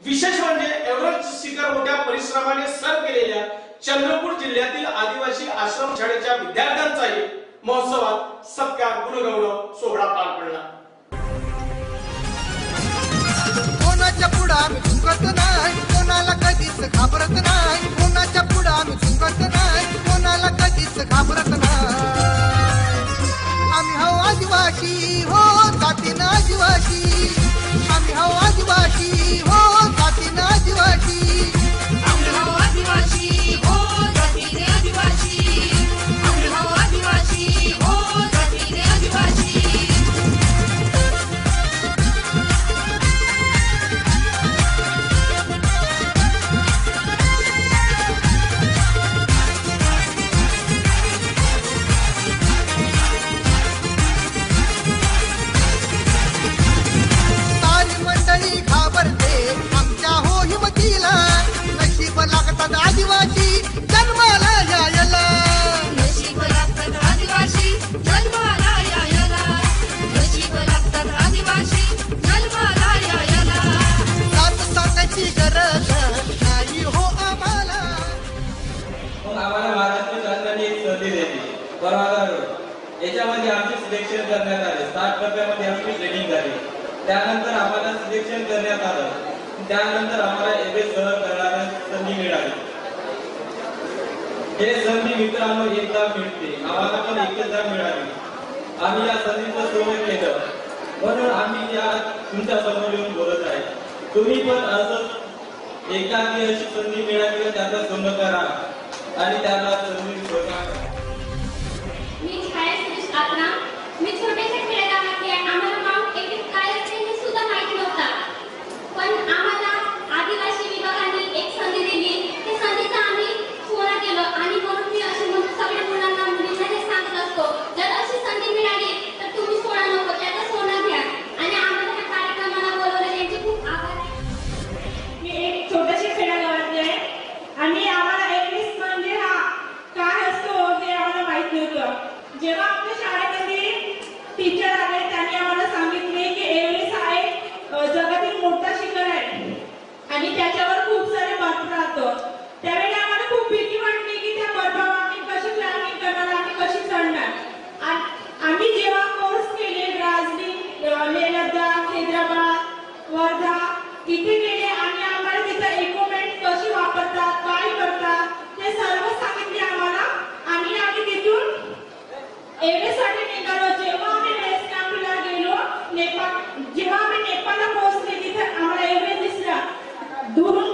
विशेष म्हणजे एव्हरेस्ट शिखर मोठ्या परिश्रमाने सर केलेल्या चंद्रपूर जिल्ह्यातील आदिवासी आश्रम शाळेच्या विद्यार्थ्यांचाही महोत्सवात सत्कार गुणगौरव सोहळा पार पडला. कोणाच्या पुढे आम्ही झुकत नाही, कोणाला कधीच घाबरत नाही. कोणाच्या पुढे आम्ही झुकत नाही, कोणाला कधीच घाबरत नाही. आम्ही हो आदिवासी, हो जातीनं आदिवासी. आम्ही हो आदिवासी, हो जातीनं आदिवासी. आम्ही हो आदिवासी, हो जातीने आदिवासी. आम्ही हो आदिवासी, हो जातीने आदिवासी. आमच्या हो हिमतीला नशीब लागतात आदिवासी जन्माला यायला. नशीब लागतात आदिवासी जन्माला यायला. नशीब लागतात आदिवासी जन्माला यायला. साथ साथाची गरज नाही हो आम्हाला. मग आम्हाला महाराष्ट्र शासनाने एक संधी दिली परवाना. याच्यामध्ये आमचे सिलेक्शन करण्यात आले. 60 टप्प्यामध्ये आमची ट्रेनिंग झाली. त्यानंतर आम्हाला सिलेक्शन करण्यात आलं. त्यानंतर आम्हाला एवढे सहन करण्याची संधी मिळाली. हे संधी मित्रांनो एकदा मिळते, आम्हाला पण एकदा मिळाली. आम्ही या संधीचं सोनं केलं म्हणून आम्ही या तुमच्या समोर येऊन बोलत आहे. तुम्ही पण असं एखादी अशी संधी मिळाली तर त्याचं सोनं करा आणि त्याला संधी सोना करा. मी छाया सुरेश आत्रा. मी छोट्याशा खेडेगावातली आहे. आम्हाला माउंट एव्हरेस्ट काय असते हे सुद्धा माहिती नव्हतं. पण आम्हाला आदिवासी विभागाने एक संधी दिली. त्या संधीचा आम्ही सोनं केलं आणि म्हणून मी अशी म्हणून सगळ्या मुलांना मुलींना हे सांगत असतो, जर अशी संधी मिळाली तर तुम्ही सोनं नको, त्याचं सोनं घ्या. आणि आम्हाला या कार्यक्रमाला बोलवलं त्यांचे खूप आभार आहे. मी एक छोट्याशा खेड्यागावातली आहे आणि आम्हाला एव्हरेस्ट म्हणजे हा काय असतो हे आम्हाला माहित नव्हतं. जेव्हा आमच्या शाळेमध्ये टीचर आले त्यांनी आम्हाला सांगितले की एव्हरेस्ट हा एक जगातील मोठा शिखर आहे आणि त्याच्यावर खूप सारे बर्फ राहतो. त्यावेळी आम्हाला खूप भीती वाटली की त्या बर्फावर आम्ही कशी क्लाइम्बिंग करणार, आम्ही कशी चढणार. आम्ही जेव्हा कोर्स केले दार्जिलिंग, लेह लडाख, हैदराबाद, वर्धा इथे गेले आणि आम्हाला तिथं इक्विपमेंट कशी वापरतात, काय करतात ते सर्व सांगितले आम्हाला. आणि आम्ही तिथून एव्हरेस्टसाठी निघालो. जेव्हा आम्ही बेस कॅम्पला गेलो नेपाळ, जेव्हा आम्ही नेपाळला पोहोचले तिथे आम्हाला एव्हरेस्ट दिसला. दुरून